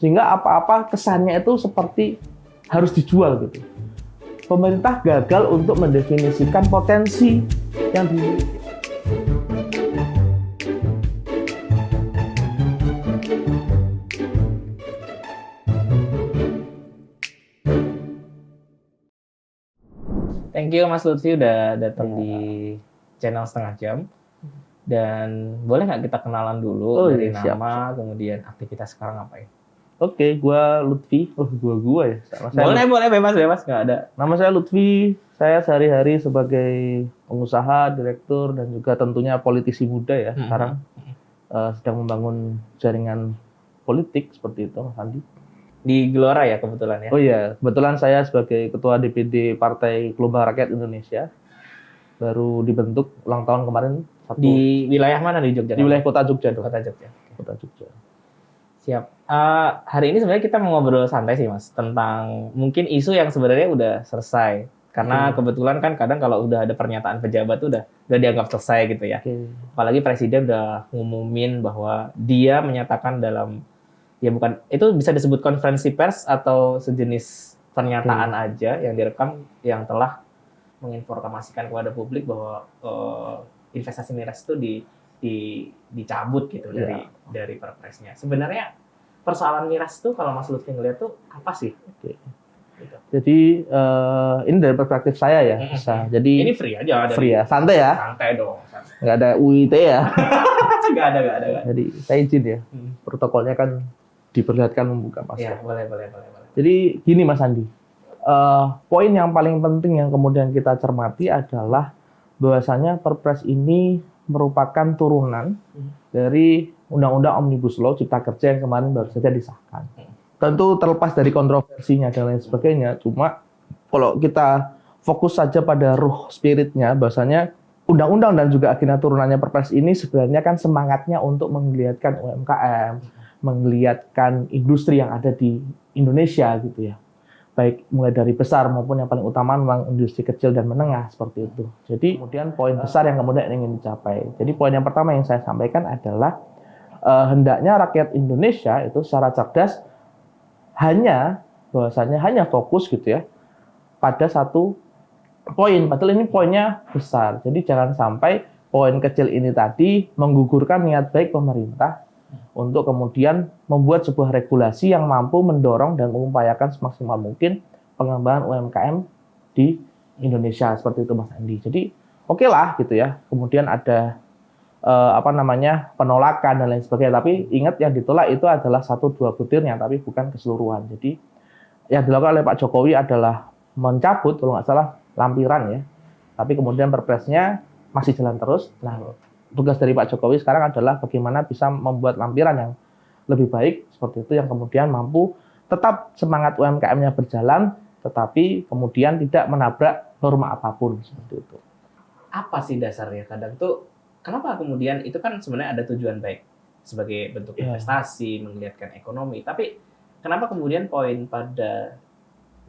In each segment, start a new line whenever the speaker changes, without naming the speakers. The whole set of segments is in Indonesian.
Sehingga apa-apa kesannya itu seperti harus dijual gitu. Pemerintah gagal untuk mendefinisikan potensi yang dimiliki.
Thank you Mas Lutfi udah datang di channel Setengah Jam. Dan boleh nggak kita kenalan dulu dari nama, kemudian aktivitas sekarang ngapain?
Oke, gua Lutfi. Gua ya.
Boleh, bebas, nggak ada.
Nama saya Lutfi. Saya sehari-hari sebagai pengusaha, direktur, dan juga tentunya politisi muda ya. Sekarang sedang membangun jaringan politik seperti itu, Mas Andi.
Di Gelora ya kebetulan ya?
Oh iya, kebetulan saya sebagai Ketua DPD Partai Gelombang Rakyat Indonesia. Baru dibentuk ulang tahun kemarin.
Di wilayah mana di Jogja?
Di wilayah Kota Jogja.
Kota Jogja.
Kota Jogja.
Siap. Hari ini sebenarnya kita mau ngobrol santai sih Mas, tentang mungkin isu yang sebenarnya udah selesai. Karena kebetulan kan kadang kalau udah ada pernyataan pejabat tuh udah dianggap selesai gitu ya. Apalagi Presiden udah ngumumin bahwa dia menyatakan dalam, ya bukan, itu bisa disebut konferensi pers atau sejenis pernyataan aja yang direkam yang telah menginformasikan kepada publik bahwa investasi miras itu dicabut gitu dari perpresnya. Sebenarnya persoalan miras tuh kalau Mas Lutfi ngeliat tuh apa sih? Gitu.
Jadi ini dari perspektif saya ya. Jadi
ini free aja.
Free ya, santai ya.
Santai dong.
Nggak ada UIT ya.
Nggak ada.
Jadi saya izin ya. Protokolnya kan diperlihatkan membuka masker.
Iya, boleh.
Jadi gini Mas Andi. Poin yang paling penting yang kemudian kita cermati adalah bahwasanya Perpres ini merupakan turunan dari Undang-Undang Omnibus Law Cipta Kerja yang kemarin baru saja disahkan. Tentu terlepas dari kontroversinya dan lain sebagainya, cuma kalau kita fokus saja pada ruh spiritnya, bahwasanya undang-undang dan juga agenda turunannya Perpres ini sebenarnya kan semangatnya untuk menggeliatkan UMKM, menggeliatkan industri yang ada di Indonesia gitu ya. Baik mulai dari besar maupun yang paling utama memang industri kecil dan menengah seperti itu. Jadi kemudian poin besar yang kemudian ingin dicapai. Jadi poin yang pertama yang saya sampaikan adalah hendaknya rakyat Indonesia itu secara cerdas bahwasanya hanya fokus gitu ya pada satu poin. Padahal ini poinnya besar. Jadi jangan sampai poin kecil ini tadi menggugurkan niat baik pemerintah untuk kemudian membuat sebuah regulasi yang mampu mendorong dan mengupayakan semaksimal mungkin pengembangan UMKM di Indonesia seperti itu Mas Andi. Jadi oke lah gitu ya. Kemudian ada penolakan dan lain sebagainya. Tapi ingat yang ditolak itu adalah 1-2 butirnya, tapi bukan keseluruhan. Jadi yang dilakukan oleh Pak Jokowi adalah mencabut kalau nggak salah lampiran ya. Tapi kemudian perpresnya masih jalan terus. Nah, tugas dari Pak Jokowi sekarang adalah bagaimana bisa membuat lampiran yang lebih baik seperti itu yang kemudian mampu tetap semangat UMKM-nya berjalan tetapi kemudian tidak menabrak norma apapun seperti itu.
Apa sih dasarnya? Kadang tuh kenapa kemudian itu kan sebenarnya ada tujuan baik sebagai bentuk investasi, menggeliatkan ekonomi, tapi kenapa kemudian poin pada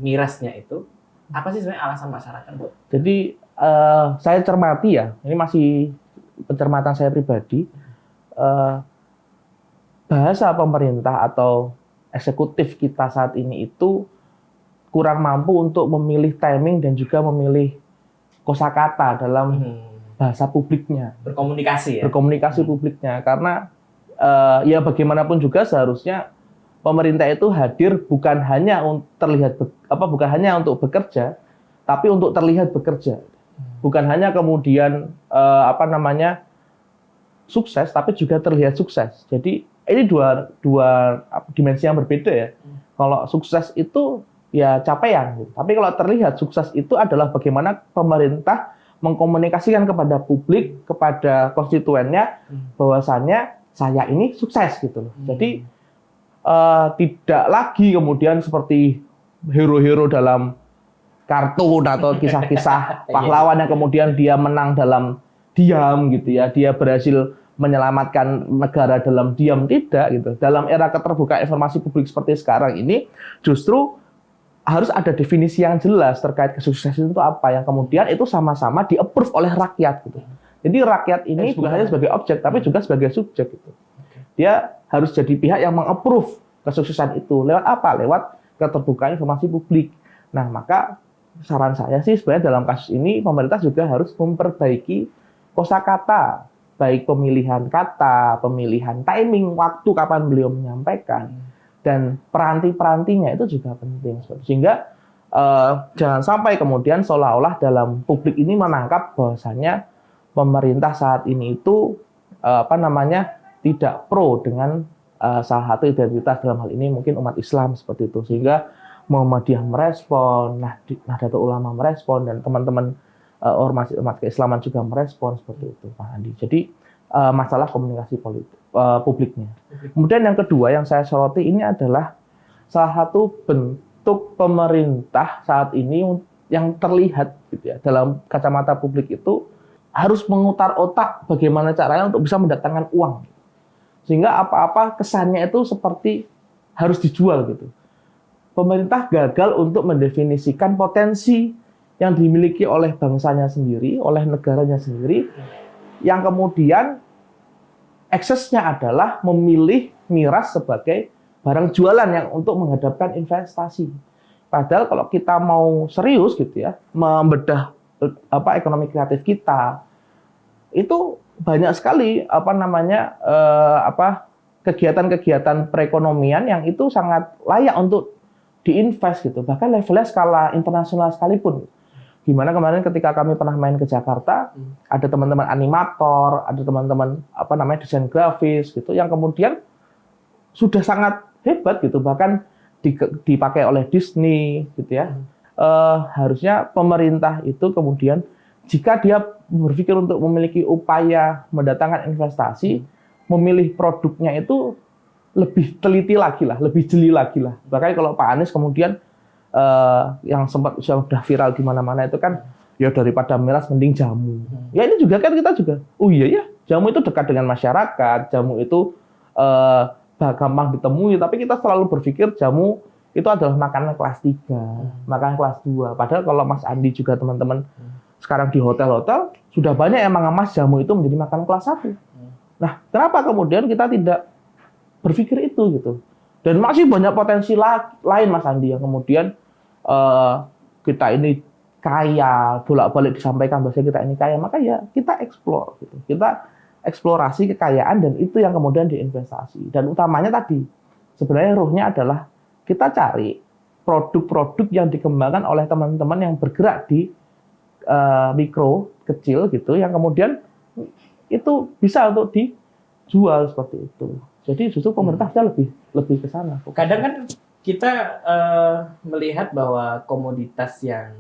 mirasnya itu apa sih sebenarnya alasan masyarakat?
Jadi saya cermati ya, ini masih pencermatan saya pribadi, bahasa pemerintah atau eksekutif kita saat ini itu kurang mampu untuk memilih timing dan juga memilih kosakata dalam bahasa publiknya. Berkomunikasi publiknya. Karena ya bagaimanapun juga seharusnya pemerintah itu hadir bukan hanya untuk bekerja, tapi untuk terlihat bekerja. Bukan hanya kemudian sukses, tapi juga terlihat sukses. Jadi ini dua dimensi yang berbeda ya. Kalau sukses itu ya capaian, tapi kalau terlihat sukses itu adalah bagaimana pemerintah mengkomunikasikan kepada publik, kepada konstituennya bahwasannya saya ini sukses gitu loh. Jadi tidak lagi kemudian seperti hero-hero dalam kartun atau kisah-kisah pahlawan yang kemudian dia menang dalam diam gitu ya, dia berhasil menyelamatkan negara dalam diam, tidak gitu. Dalam era keterbukaan informasi publik seperti sekarang ini justru harus ada definisi yang jelas terkait kesuksesan itu apa yang kemudian itu sama-sama di-approve oleh rakyat gitu. Jadi rakyat ini bukan hanya sebagai objek tapi juga sebagai subjek gitu. Dia harus jadi pihak yang meng-approve kesuksesan itu. Lewat apa? Lewat keterbukaan informasi publik. Nah, maka saran saya sih sebenarnya dalam kasus ini pemerintah juga harus memperbaiki kosakata, baik pemilihan kata, pemilihan timing, waktu kapan beliau menyampaikan, dan peranti-perantinya itu juga penting. Sehingga jangan sampai kemudian seolah-olah dalam publik ini menangkap bahwasannya pemerintah saat ini itu tidak pro dengan salah satu identitas, dalam hal ini mungkin umat Islam seperti itu, sehingga Muhammadiyah merespon, Nahdlatul Ulama merespon, dan teman-teman ormas keislaman juga merespon seperti itu, Pak Andi. Jadi masalah komunikasi publiknya. Kemudian yang kedua yang saya soroti ini adalah salah satu bentuk pemerintah saat ini yang terlihat gitu ya, dalam kacamata publik itu harus mengutar otak bagaimana caranya untuk bisa mendatangkan uang. Sehingga apa-apa kesannya itu seperti harus dijual gitu. Pemerintah gagal untuk mendefinisikan potensi yang dimiliki oleh bangsanya sendiri, oleh negaranya sendiri, yang kemudian eksesnya adalah memilih miras sebagai barang jualan yang untuk menghadapkan investasi. Padahal kalau kita mau serius gitu ya, membedah ekonomi kreatif kita, itu banyak sekali kegiatan-kegiatan perekonomian yang itu sangat layak untuk diinvest gitu. Bahkan levelnya skala internasional sekalipun. Gimana kemarin ketika kami pernah main ke Jakarta, ada teman-teman animator, ada teman-teman desain grafis gitu, yang kemudian sudah sangat hebat gitu, bahkan dipakai oleh Disney gitu ya. Harusnya pemerintah itu kemudian jika dia berpikir untuk memiliki upaya mendatangkan investasi, memilih produknya itu lebih teliti lagi lah, lebih jeli lagi lah. Bahkan kalau Pak Anies kemudian yang sempat sudah viral di mana-mana itu kan, ya daripada miras mending jamu. Ya ini juga kan kita juga, oh iya ya, jamu itu dekat dengan masyarakat, jamu itu gampang ditemui, tapi kita selalu berpikir jamu itu adalah makanan kelas 3, makanan kelas 2. Padahal kalau Mas Andi juga teman-teman sekarang di hotel-hotel, sudah banyak yang mengemas jamu itu menjadi makanan kelas 1. Nah, kenapa kemudian kita tidak berpikir itu gitu? Dan masih banyak potensi lain, Mas Andi, yang kemudian kita ini kaya, bolak-balik disampaikan bahwa kita ini kaya, maka ya kita explore gitu. Kita eksplorasi kekayaan, dan itu yang kemudian diinvestasi. Dan utamanya tadi, sebenarnya ruhnya adalah kita cari produk-produk yang dikembangkan oleh teman-teman yang bergerak di mikro, kecil gitu, yang kemudian itu bisa untuk dijual seperti itu. Jadi justru pemerintahnya lebih ke sana.
Kadang kan kita melihat bahwa komoditas yang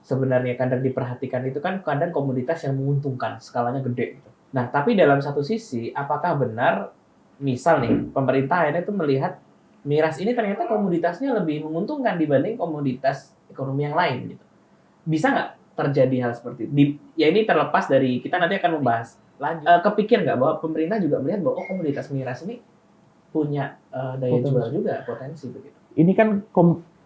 sebenarnya kadang diperhatikan itu kan kadang komoditas yang menguntungkan, skalanya gede gitu. Nah, tapi dalam satu sisi, apakah benar misal nih pemerintah akhirnya itu melihat miras ini ternyata komoditasnya lebih menguntungkan dibanding komoditas ekonomi yang lain gitu. Bisa nggak terjadi hal seperti itu? Ya ini terlepas dari, kita nanti akan membahas lanjut. Kepikir nggak bahwa pemerintah juga melihat bahwa komoditas miras ini punya daya jual juga, potensi begitu.
Ini kan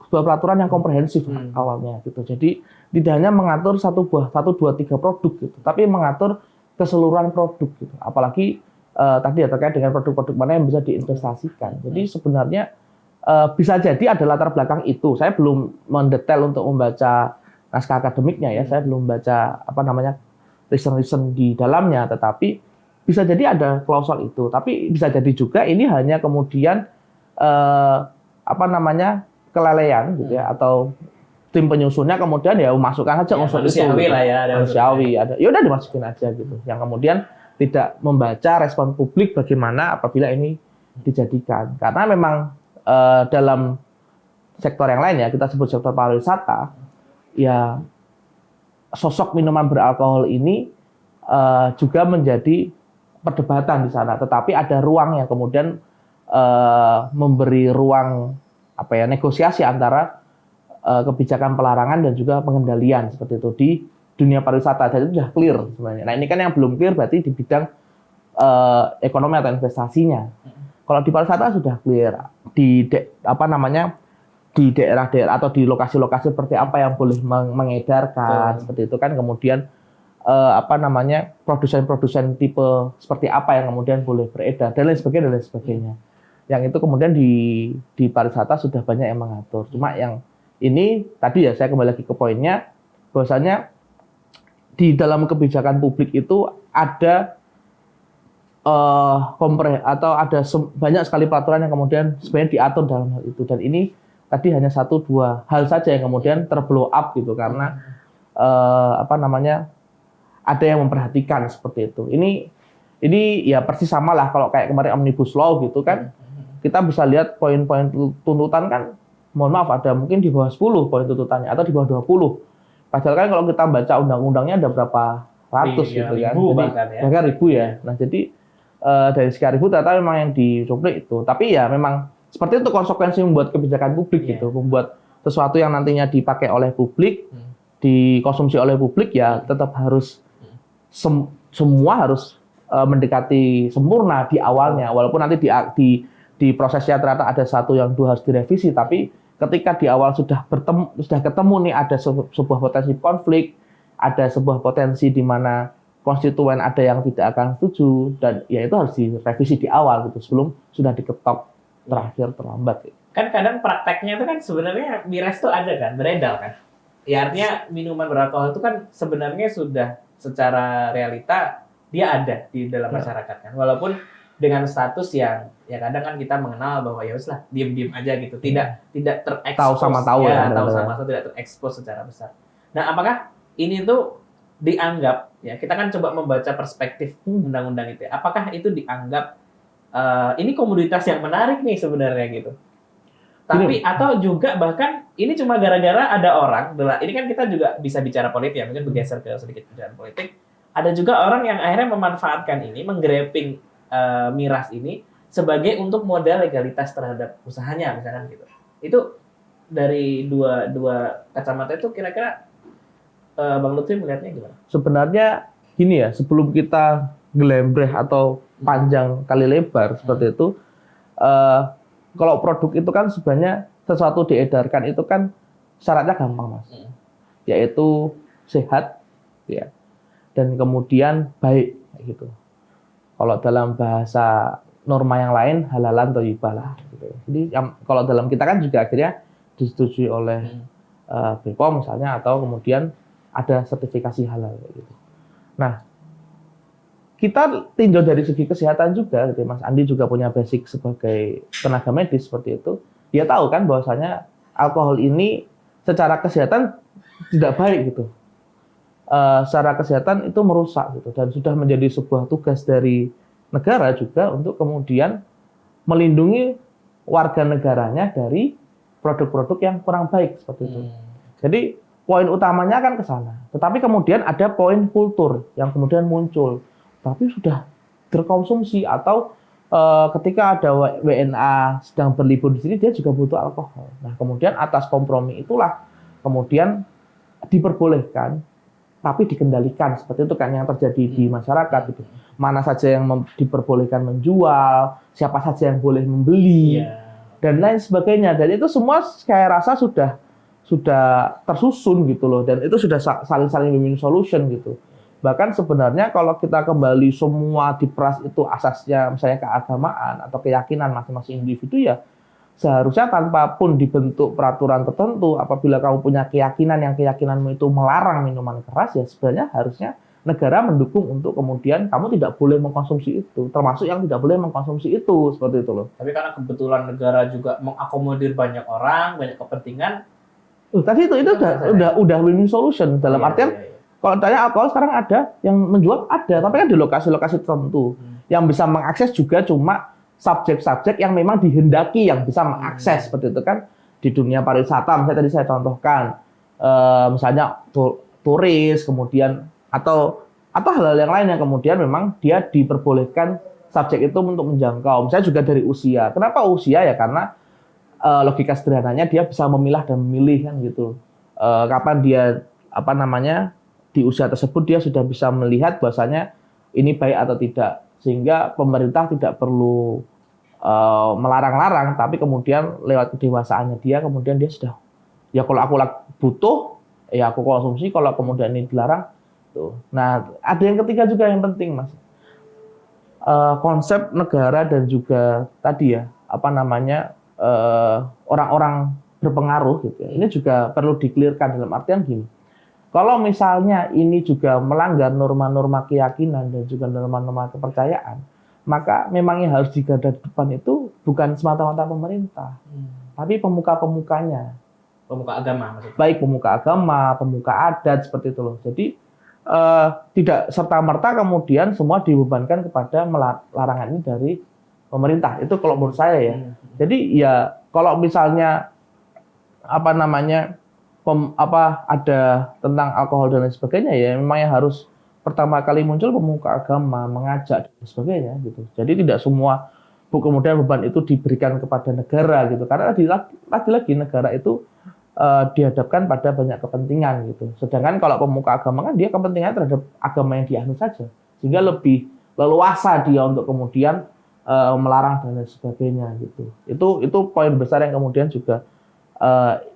sebuah peraturan yang komprehensif awalnya gitu. Jadi tidak hanya mengatur 1, 2, 3 produk gitu, tapi mengatur keseluruhan produk gitu. Apalagi tadi ya terkait dengan produk-produk mana yang bisa diinvestasikan. Jadi sebenarnya bisa jadi ada latar belakang itu. Saya belum mendetail untuk membaca naskah akademiknya ya. Saya belum baca reason di dalamnya, tetapi bisa jadi ada klausul itu. Tapi bisa jadi juga ini hanya kemudian kelelean gitu ya, atau tim penyusunnya kemudian ya masukkan aja unsur itu. Manusiawi ada. Ya udah dimasukin aja gitu. Yang kemudian tidak membaca respon publik bagaimana apabila ini dijadikan. Karena memang dalam sektor yang lain ya, kita sebut sektor pariwisata, ya sosok minuman beralkohol ini juga menjadi perdebatan di sana. Tetapi ada ruang yang kemudian memberi ruang negosiasi antara kebijakan pelarangan dan juga pengendalian seperti itu di dunia pariwisata. Jadi itu sudah clear sebenarnya. Nah, ini kan yang belum clear berarti di bidang ekonomi atau investasinya. Kalau di pariwisata sudah clear di daerah-daerah atau di lokasi-lokasi seperti apa yang boleh mengedarkan seperti itu kan, kemudian produsen-produsen tipe seperti apa yang kemudian boleh beredar dan lain sebagainya. Yang itu kemudian di pariwisata sudah banyak yang mengatur. Cuma yang ini tadi ya saya kembali lagi ke poinnya, bahwasanya di dalam kebijakan publik itu ada atau ada banyak sekali peraturan yang kemudian sebenarnya diatur dalam hal itu, dan ini tadi hanya 1-2 hal saja yang kemudian terblow up gitu karena ada yang memperhatikan seperti itu. Ini ya persis sama lah kalau kayak kemarin Omnibus Law gitu kan, kita bisa lihat poin-poin tuntutan kan, mohon maaf ada mungkin di bawah 10 poin tuntutannya atau di bawah 20. Padahal kan kalau kita baca undang-undangnya ada berapa ratus gitu kan, bahkan ribu ya. Nah jadi dari sekian ribu ternyata memang yang dicuplik itu. Tapi ya memang seperti itu konsekuensi membuat kebijakan publik gitu, membuat sesuatu yang nantinya dipakai oleh publik, dikonsumsi oleh publik ya tetap harus semua harus mendekati sempurna di awalnya, walaupun nanti di prosesnya ternyata ada 1 yang 2 harus direvisi, tapi ketika di awal sudah ketemu nih ada sebuah potensi konflik, ada sebuah potensi di mana konstituen ada yang tidak akan setuju, dan ya itu harus direvisi di awal gitu sebelum sudah diketok terakhir terlambat.
Kan kadang prakteknya itu kan sebenarnya miras itu ada kan, beredar kan. Ya artinya minuman beralkohol itu kan sebenarnya sudah secara realita dia ada di dalam masyarakat kan. Walaupun dengan status yang ya kadang kan kita mengenal bahwa ya weslah diam-diam aja gitu, tidak terekspos.
Tahu sama tahu ya,
tahu sama tahu tidak terekspos secara besar. Nah, apakah ini tuh dianggap ya, kita kan coba membaca perspektif undang-undang itu ya. Apakah itu dianggap ini komoditas yang menarik nih sebenarnya gitu. Tapi atau juga bahkan ini cuma gara-gara ada orang, ini kan kita juga bisa bicara politik ya, mungkin bergeser ke sedikit bicara politik. Ada juga orang yang akhirnya memanfaatkan ini, menggreping miras ini sebagai untuk modal legalitas terhadap usahanya misalkan gitu. Itu dari dua kacamata itu kira-kira Bang Lutfi melihatnya gimana?
Sebenarnya gini ya, sebelum kita gelembreh atau panjang kali lebar seperti itu, kalau produk itu kan sebenarnya sesuatu diedarkan itu kan syaratnya gampang Mas, yaitu sehat, ya, dan kemudian baik gitu. Kalau dalam bahasa norma yang lain halalan thayyibah lah gitu. Jadi kalau dalam kita kan juga akhirnya disetujui oleh BPOM misalnya, atau kemudian ada sertifikasi halal gitu. Nah, kita tinjau dari segi kesehatan juga gitu. Mas Andi juga punya basic sebagai tenaga medis seperti itu. Dia tahu kan bahwasanya alkohol ini secara kesehatan tidak baik gitu. Secara kesehatan itu merusak gitu, dan sudah menjadi sebuah tugas dari negara juga untuk kemudian melindungi warga negaranya dari produk-produk yang kurang baik seperti itu. Jadi poin utamanya kan ke sana. Tetapi kemudian ada poin kultur yang kemudian muncul. Tapi sudah terkonsumsi atau ketika ada WNA sedang berlibur di sini dia juga butuh alkohol. Nah, kemudian atas kompromi itulah kemudian diperbolehkan tapi dikendalikan seperti itu kan yang terjadi di masyarakat gitu. Mana saja yang diperbolehkan menjual, siapa saja yang boleh membeli, dan lain sebagainya. Dan itu semua saya rasa sudah tersusun gitu loh, dan itu sudah saling win-win solution gitu. Bahkan sebenarnya kalau kita kembali semua diperas itu asasnya misalnya keagamaan atau keyakinan masing-masing individu, ya seharusnya tanpa pun dibentuk peraturan tertentu, apabila kamu punya keyakinan yang keyakinanmu itu melarang minuman keras, ya sebenarnya harusnya negara mendukung untuk kemudian kamu tidak boleh mengkonsumsi itu, termasuk yang tidak boleh mengkonsumsi itu, seperti itu loh.
Tapi karena kebetulan negara juga mengakomodir banyak orang, banyak kepentingan.
Tadi itu udah win-win solution dalam artian kalau tanya alkohol sekarang ada yang menjual ada, tapi kan di lokasi-lokasi tertentu yang bisa mengakses juga cuma subjek-subjek yang memang dihendaki yang bisa mengakses seperti itu kan. Di dunia pariwisata misalnya tadi saya contohkan misalnya turis kemudian atau hal-hal yang lain yang kemudian memang dia diperbolehkan subjek itu untuk menjangkau. Misalnya juga dari usia. Kenapa usia? Ya karena logika sederhananya dia bisa memilah dan memilih kan gitu. Kapan dia di usia tersebut dia sudah bisa melihat bahwasanya ini baik atau tidak, sehingga pemerintah tidak perlu melarang-larang, tapi kemudian lewat kedewasaannya dia kemudian dia sudah ya kalau aku butuh ya aku konsumsi, kalau kemudian ini dilarang tuh. Nah, ada yang ketiga juga yang penting Mas. Konsep negara dan juga tadi ya orang-orang berpengaruh gitu ya. Ini juga perlu di-clearkan dalam artian gini. Kalau misalnya ini juga melanggar norma-norma keyakinan dan juga norma-norma kepercayaan, maka memang yang harus digarda depan itu bukan semata-mata pemerintah, tapi pemuka-pemukanya.
Pemuka agama maksudnya.
Baik pemuka agama, pemuka adat, seperti itu loh. Jadi tidak serta-merta kemudian semua dibebankan kepada larangan ini dari pemerintah. Itu kalau menurut saya ya. Jadi ya kalau misalnya ada tentang alkohol dan lain sebagainya, ya memang yang harus pertama kali muncul pemuka agama, mengajak dan sebagainya gitu. Jadi tidak semua kemudian beban itu diberikan kepada negara gitu. Karena lagi-lagi negara itu dihadapkan pada banyak kepentingan gitu. Sedangkan kalau pemuka agama kan dia kepentingannya terhadap agama yang dianut saja, sehingga lebih leluasa dia untuk kemudian melarang dan lain sebagainya gitu. Itu poin besar yang kemudian juga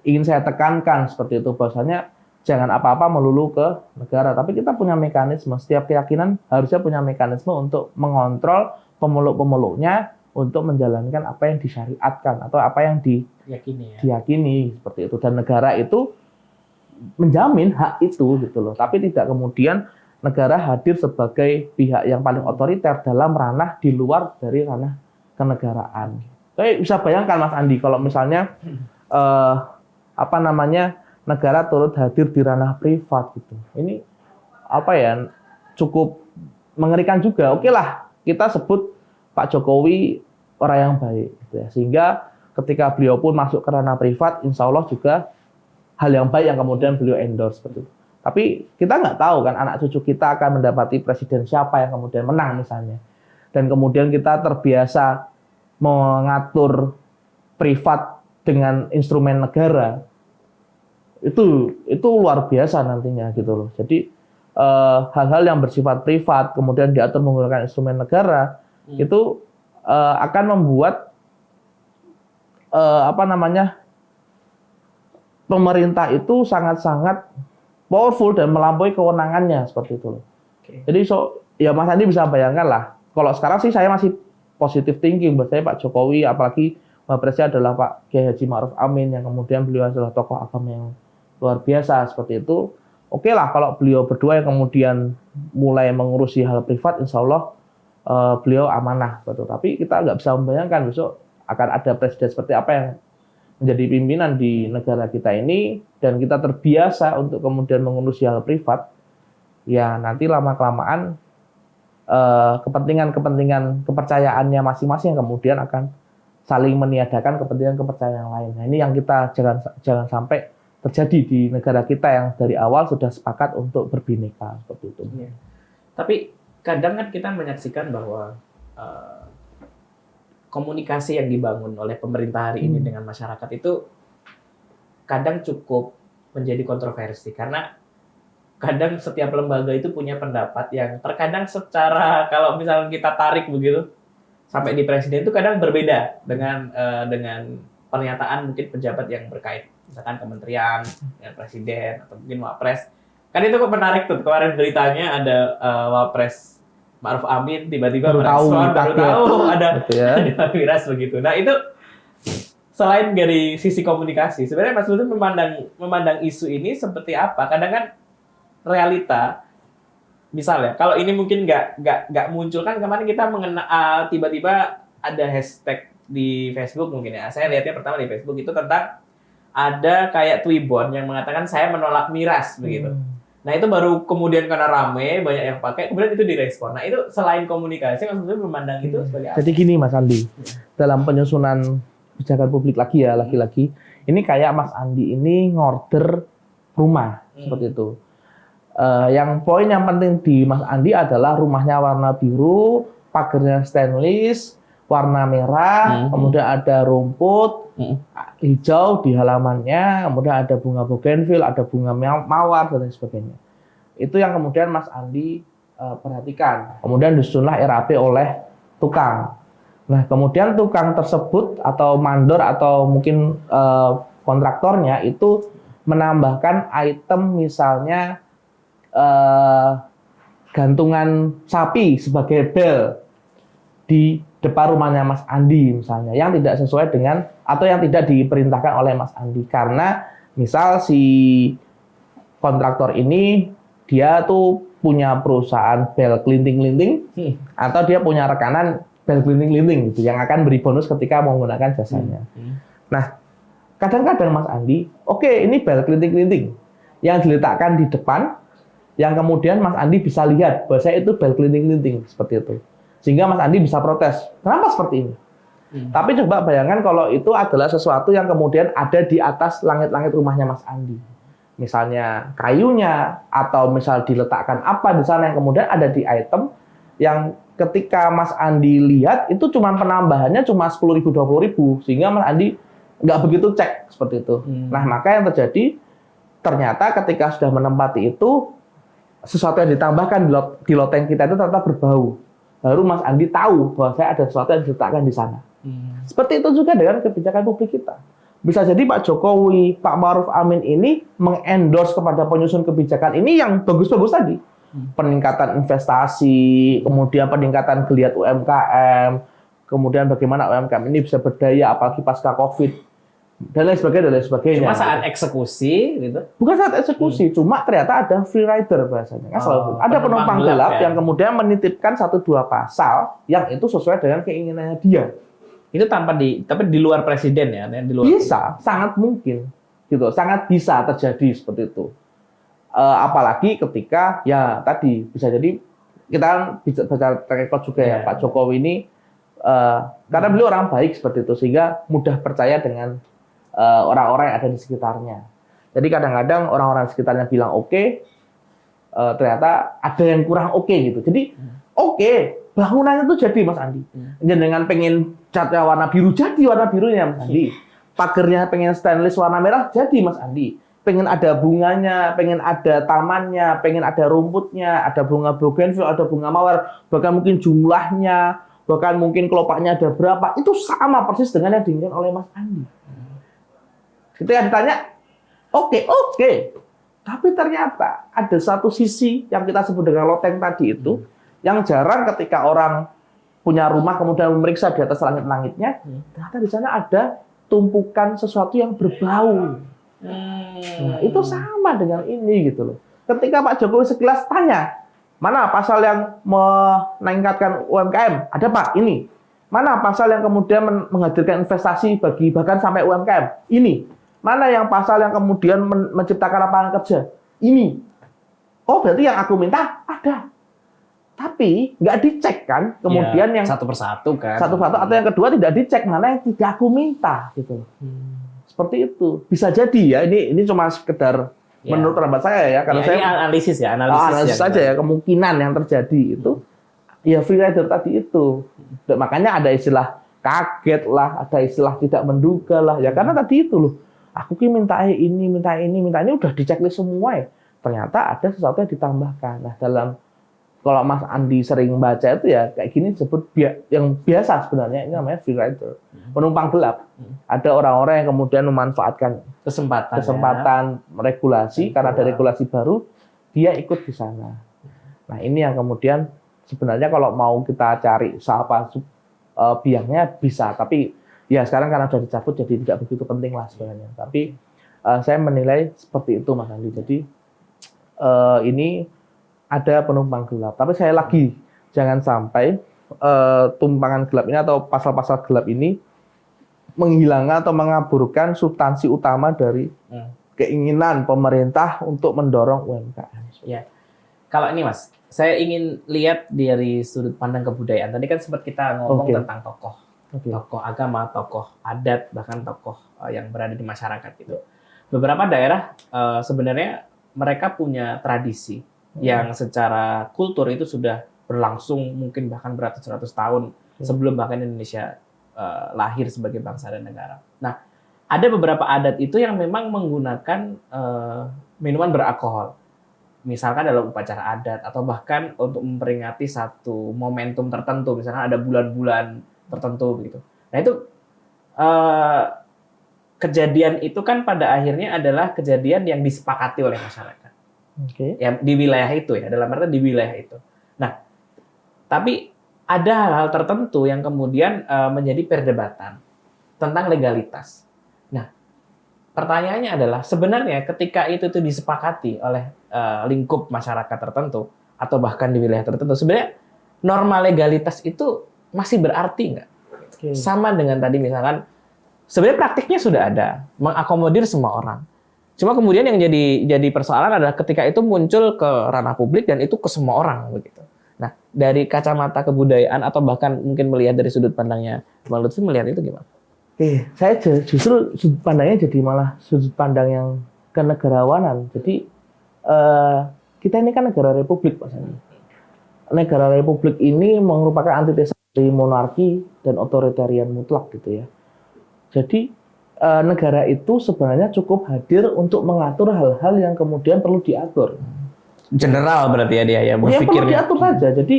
ingin saya tekankan seperti itu, bahwasanya jangan apa-apa melulu ke negara, tapi kita punya mekanisme. Setiap keyakinan harusnya punya mekanisme untuk mengontrol pemeluk-pemeluknya untuk menjalankan apa yang disyariatkan atau apa yang diyakini seperti itu, dan negara itu menjamin hak itu gitu loh. Tapi tidak kemudian negara hadir sebagai pihak yang paling otoriter dalam ranah di luar dari ranah kenegaraan. Saya bisa bayangkan Mas Andi kalau misalnya negara turut hadir di ranah privat gitu. Ini cukup mengerikan juga. Oke lah, kita sebut Pak Jokowi orang yang baik gitu ya. Sehingga ketika beliau pun masuk ke ranah privat, insya Allah juga hal yang baik yang kemudian beliau endorse seperti itu. Tapi kita nggak tahu kan anak cucu kita akan mendapati presiden siapa yang kemudian menang misalnya. Dan kemudian kita terbiasa mengatur privat dengan instrumen negara. Itu luar biasa nantinya gitu loh. Jadi hal-hal yang bersifat privat kemudian diatur menggunakan instrumen negara itu akan membuat pemerintah itu sangat-sangat powerful dan melampaui kewenangannya seperti itu. Jadi ya Mas Andi bisa bayangkan lah. Kalau sekarang sih saya masih positive thinking, buat saya Pak Jokowi, apalagi Wapresnya adalah Pak Kiai Haji Ma'ruf Amin yang kemudian beliau adalah tokoh agama yang luar biasa seperti itu. Oke lah kalau beliau berdua yang kemudian mulai mengurusi hal privat, insya Allah beliau amanah, betul. Tapi kita nggak bisa membayangkan besok akan ada presiden seperti apa yang menjadi pimpinan di negara kita ini, dan kita terbiasa untuk kemudian mengurusi hal privat, ya nanti lama-kelamaan kepentingan kepercayaannya masing-masing kemudian akan saling meniadakan kepentingan kepercayaan yang lain. Nah, ini yang kita jangan sampai terjadi di negara kita yang dari awal sudah sepakat untuk berbineka seperti itu.
Ya. Tapi kadang kan kita menyaksikan bahwa komunikasi yang dibangun oleh pemerintah hari ini dengan masyarakat itu kadang cukup menjadi kontroversi, karena kadang setiap lembaga itu punya pendapat yang terkadang secara kalau misalnya kita tarik begitu sampai di presiden itu kadang berbeda dengan pernyataan mungkin pejabat yang berkait, misalkan kementerian dengan presiden atau mungkin Wapres. Kan itu kok menarik tuh, kemarin beritanya ada Wapres Ma'ruf Amin tiba-tiba merespon, baru tahu ada miras begitu. Nah itu selain dari sisi komunikasi, sebenarnya Mas Lutfi memandang isu ini seperti apa? Kadang kan realita, misalnya kalau ini mungkin nggak muncul, kan kemarin kita mengenal tiba-tiba ada hashtag di Facebook mungkin ya. Saya lihatnya pertama di Facebook itu tentang ada kayak Twibbon yang mengatakan saya menolak miras begitu. Nah itu baru kemudian karena rame, banyak yang pakai, kemudian itu direspon. Nah itu selain komunikasi, Mas Lutfi memandang itu sebagai apa?
Jadi gini Mas Andi, dalam penyusunan kebijakan publik lagi-lagi, ini kayak Mas Andi ini ngorder rumah, seperti itu. Yang poin yang penting di Mas Andi adalah rumahnya warna biru, pagarnya stainless, warna merah, kemudian ada rumput hijau di halamannya, kemudian ada bunga bougainville, ada bunga mawar dan lain sebagainya. Itu yang kemudian Mas Andi perhatikan. Kemudian disusunlah RAP oleh tukang. Nah, kemudian tukang tersebut atau mandor atau mungkin kontraktornya itu menambahkan item misalnya gantungan sapi sebagai bel di depan rumahnya Mas Andi misalnya, yang tidak sesuai dengan atau yang tidak diperintahkan oleh Mas Andi. Karena misal si kontraktor ini dia tuh punya perusahaan bel kelinting-kelinting atau dia punya rekanan bel kelinting-kelinting gitu yang akan beri bonus ketika menggunakan jasanya. Nah, kadang-kadang Mas Andi, oke, ini bel kelinting-kelinting yang diletakkan di depan, yang kemudian Mas Andi bisa lihat bahwa saya itu bel kelinting-kelinting seperti itu. Sehingga Mas Andi bisa protes, kenapa seperti ini? Tapi coba bayangkan kalau itu adalah sesuatu yang kemudian ada di atas langit-langit rumahnya Mas Andi. Misalnya kayunya, atau misal diletakkan apa di sana yang kemudian ada di item yang ketika Mas Andi lihat itu cuma penambahannya cuma 10.000, 20.000, sehingga Mas Andi nggak begitu cek seperti itu. Nah, maka yang terjadi ternyata ketika sudah menempati itu sesuatu yang ditambahkan di loteng kita itu ternyata berbau. Baru Mas Andi tahu bahwa saya ada sesuatu yang diletakkan di sana. Seperti itu juga dengan kebijakan publik kita. Bisa jadi Pak Jokowi, Pak Ma'ruf Amin ini mengendorse kepada penyusun kebijakan ini yang bagus-bagus tadi. Peningkatan investasi, kemudian peningkatan geliat UMKM, kemudian bagaimana UMKM ini bisa berdaya apalagi pasca Covid, dan lain sebagainya.
Cuma saat eksekusi gitu.
Bukan saat eksekusi, cuma ternyata ada free rider bahasanya. Ada penumpang gelap yang kemudian menitipkan 1-2 pasal yang itu sesuai dengan keinginannya dia.
Itu tapi di luar presiden ya, di luar.
Bisa, sangat mungkin, gitu, sangat bisa terjadi seperti itu. Apalagi ketika ya tadi bisa jadi kita kan bisa baca rekod juga ya Pak Jokowi ini karena beliau orang baik seperti itu sehingga mudah percaya dengan orang-orang yang ada di sekitarnya. Jadi kadang-kadang orang-orang di sekitarnya bilang oke, ternyata ada yang kurang oke gitu. Jadi oke. Bangunannya itu jadi Mas Andi. Dengan pengen catnya warna biru, jadi warna birunya Mas Andi. Pagernya pengen stainless warna merah, jadi Mas Andi. Pengen ada bunganya, pengen ada tamannya, pengen ada rumputnya, ada bunga bougainville, ada bunga mawar, bahkan mungkin jumlahnya, bahkan mungkin kelopaknya ada berapa, itu sama persis dengan yang diinginkan oleh Mas Andi. Ketika ditanya, oke. Tapi ternyata ada satu sisi yang kita sebut dengan loteng tadi itu, yang jarang ketika orang punya rumah kemudian memeriksa di atas langit-langitnya, ternyata di sana ada tumpukan sesuatu yang berbau. Nah, itu sama dengan ini gitu loh. Ketika Pak Jokowi sekilas tanya, mana pasal yang meningkatkan UMKM? Ada Pak, ini. Mana pasal yang kemudian menghadirkan investasi bagi bahkan sampai UMKM? Ini. Mana yang pasal yang kemudian menciptakan lapangan kerja? Ini. Oh, berarti yang aku minta ada. Tapi nggak dicek kan, kemudian yang
satu persatu kan.
Satu persatu atau yang kedua tidak dicek mana yang tidak aku minta gitu. Seperti itu. Bisa jadi ya, ini cuma sekedar menurut pendapat saya ya, karena saya
ini analisis
saja ya kemungkinan yang terjadi itu ya free rider tadi itu. Dan makanya ada istilah kaget lah, ada istilah tidak menduga lah ya, karena tadi itu loh. Aku minta ini udah diceklis semua ya. Ternyata ada sesuatu yang ditambahkan. Nah, kalau Mas Andi sering baca itu ya kayak gini disebut yang biasa sebenarnya ini namanya free rider, penumpang gelap. Ada orang-orang yang kemudian memanfaatkan kesempatan regulasi karena ada regulasi baru, dia ikut di sana. Nah, ini yang kemudian sebenarnya kalau mau kita cari siapa biangnya bisa, tapi ya sekarang karena sudah dicabut jadi tidak begitu penting lah sebenarnya. Tapi saya menilai seperti itu Mas Andi. Jadi ini ada penumpang gelap. Tapi saya lagi jangan sampai tumpangan gelap ini atau pasal-pasal gelap ini menghilangkan atau mengaburkan substansi utama dari keinginan pemerintah untuk mendorong UMKM.
Ya. Kalau ini Mas, saya ingin lihat dari sudut pandang kebudayaan. Tadi kan sempat kita ngomong tentang tokoh agama, tokoh adat, bahkan tokoh yang berada di masyarakat gitu. Beberapa daerah sebenarnya mereka punya tradisi yang secara kultur itu sudah berlangsung mungkin bahkan beratus-ratus tahun sebelum bahkan Indonesia lahir sebagai bangsa dan negara. Nah, ada beberapa adat itu yang memang menggunakan minuman beralkohol. Misalkan dalam upacara adat atau bahkan untuk memperingati satu momentum tertentu, misalkan ada bulan-bulan tertentu begitu. Nah, itu kejadian itu kan pada akhirnya adalah kejadian yang disepakati oleh masyarakat. Ya, di wilayah itu ya, dalam arti di wilayah itu. Nah, tapi ada hal-hal tertentu yang kemudian menjadi perdebatan tentang legalitas. Nah, pertanyaannya adalah sebenarnya ketika itu tuh disepakati oleh lingkup masyarakat tertentu atau bahkan di wilayah tertentu, sebenarnya norma legalitas itu masih berarti nggak?
Oke.
Sama dengan tadi misalkan sebenarnya praktiknya sudah ada, mengakomodir semua orang. Cuma kemudian yang jadi persoalan adalah ketika itu muncul ke ranah publik dan itu ke semua orang begitu. Nah, dari kacamata kebudayaan atau bahkan mungkin melihat dari sudut pandangnya Bang Lutfi melihat itu gimana?
Oke, saya justru sudut pandangnya jadi malah sudut pandang yang kenegarawanan. Jadi kita ini kan negara republik, Mas Andi. Negara republik ini merupakan antitesa dari monarki dan otoritarian mutlak gitu ya. Jadi negara itu sebenarnya cukup hadir untuk mengatur hal-hal yang kemudian perlu diatur.
General berarti ya dia ya
Ya perlu
berpikirnya.
diatur saja. Jadi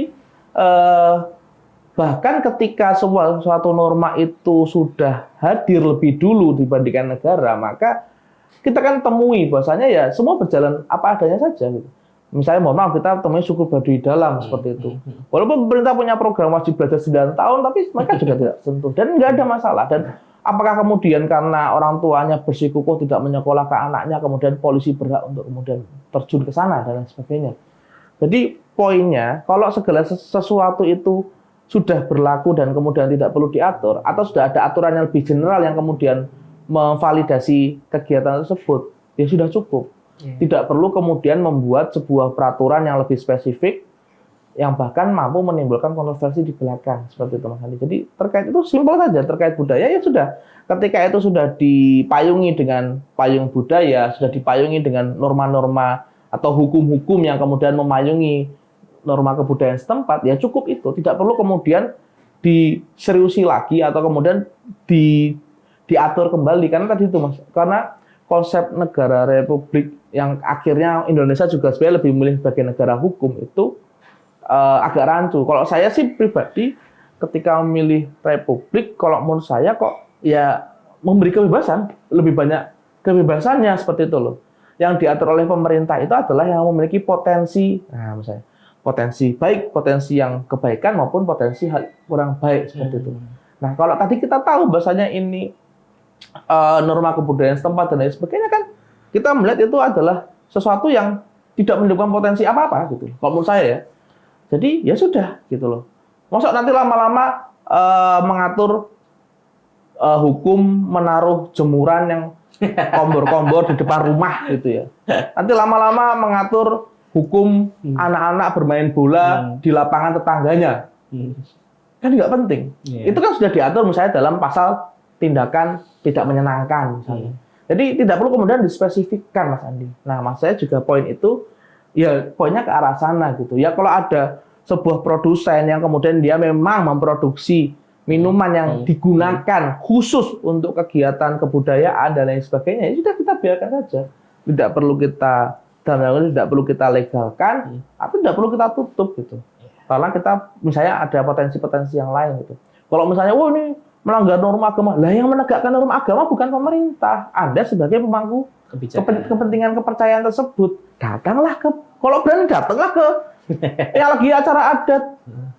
bahkan ketika suatu norma itu sudah hadir lebih dulu dibandingkan negara, maka kita kan temui bahwasanya ya semua berjalan apa adanya saja. Gitu. Misalnya mohon maaf kita temui suku Baduy Dalam seperti itu. Walaupun pemerintah punya program wajib belajar 9 tahun, tapi mereka juga tidak sentuh dan nggak ada masalah. Dan apakah kemudian karena orang tuanya bersikukuh tidak menyekolahkan anaknya, kemudian polisi berhak untuk kemudian terjun ke sana dan lain sebagainya. Jadi poinnya, kalau segala sesuatu itu sudah berlaku dan kemudian tidak perlu diatur, atau sudah ada aturan yang lebih general yang kemudian memvalidasi kegiatan tersebut, ya sudah cukup. Tidak perlu kemudian membuat sebuah peraturan yang lebih spesifik, yang bahkan mampu menimbulkan kontroversi di belakang seperti itu Mas Andi. Jadi terkait itu simpel saja, terkait budaya ya sudah. Ketika itu sudah dipayungi dengan payung budaya, sudah dipayungi dengan norma-norma atau hukum-hukum yang kemudian memayungi norma kebudayaan setempat, ya cukup itu. Tidak perlu kemudian diseriusi lagi atau kemudian diatur kembali karena tadi itu Mas. Karena konsep negara republik yang akhirnya Indonesia juga sebenarnya lebih memilih sebagai negara hukum itu agak rancu. Kalau saya sih pribadi ketika memilih republik, kalau menurut saya kok ya memberi kebebasan, lebih banyak kebebasannya seperti itu loh. Yang diatur oleh pemerintah itu adalah yang memiliki potensi, nah misalnya potensi baik, potensi yang kebaikan maupun potensi hal kurang baik seperti itu. Nah kalau tadi kita tahu bahasanya ini norma kebudayaan setempat dan lain sebagainya kan kita melihat itu adalah sesuatu yang tidak menimbulkan potensi apa-apa gitu. Kalau menurut saya ya. Jadi ya sudah gitu loh. Masa nanti lama-lama mengatur hukum menaruh jemuran yang kombor-kombor di depan rumah gitu ya. Nanti lama-lama mengatur hukum anak-anak bermain bola di lapangan tetangganya. Kan nggak penting. Itu kan sudah diatur misalnya dalam pasal tindakan tidak menyenangkan misalnya. Jadi tidak perlu kemudian dispesifikkan Mas Andi. Nah, mas saya juga poin itu ya poinnya ke arah sana gitu. Ya kalau ada sebuah produsen yang kemudian dia memang memproduksi minuman yang digunakan khusus untuk kegiatan kebudayaan dan lain sebagainya, ya sudah kita biarkan saja. Tidak perlu kita tidak perlu kita legalkan, atau tidak perlu kita tutup gitu. Karena kita misalnya ada potensi-potensi yang lain gitu. Kalau misalnya, ini melanggar norma agama, lah yang menegakkan norma agama bukan pemerintah, Anda sebagai pemangku kepentingan kepercayaan tersebut. Datanglah kalau berani datanglah ke yang lagi acara adat,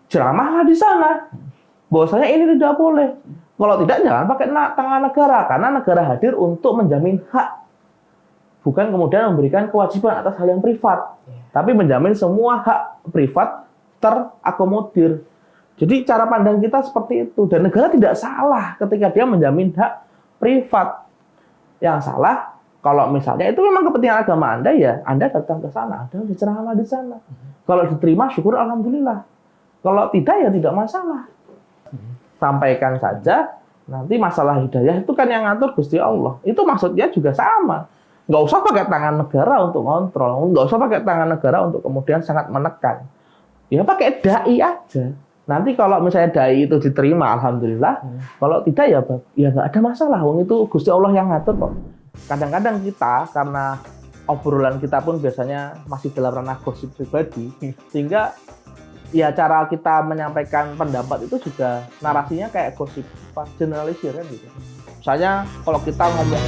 ceramahlah di sana. Bahwasanya ini tidak boleh. Kalau tidak jangan pakai tangan negara, karena negara hadir untuk menjamin hak, bukan kemudian memberikan kewajiban atas hal yang privat, tapi menjamin semua hak privat terakomodir. Jadi cara pandang kita seperti itu, dan negara tidak salah ketika dia menjamin hak privat. Yang salah kalau misalnya itu memang kepentingan agama Anda, ya Anda datang ke sana, Anda berceramah di sana. Kalau diterima syukur alhamdulillah. Kalau tidak ya tidak masalah. Sampaikan saja, nanti masalah hidayah itu kan yang ngatur Gusti Allah. Itu maksudnya juga sama. Nggak usah pakai tangan negara untuk ngontrol, nggak usah pakai tangan negara untuk kemudian sangat menekan. Ya pakai dai aja. Nanti kalau misalnya dai itu diterima, alhamdulillah. Kalau tidak ya nggak ada masalah. Wong itu Gusti Allah yang ngatur kok. Kadang-kadang kita karena obrolan kita pun biasanya masih dalam ranah gosip pribadi, sehingga ya cara kita menyampaikan pendapat itu juga narasinya kayak gosip generalisir kan gitu. Misalnya kalau kita ngomong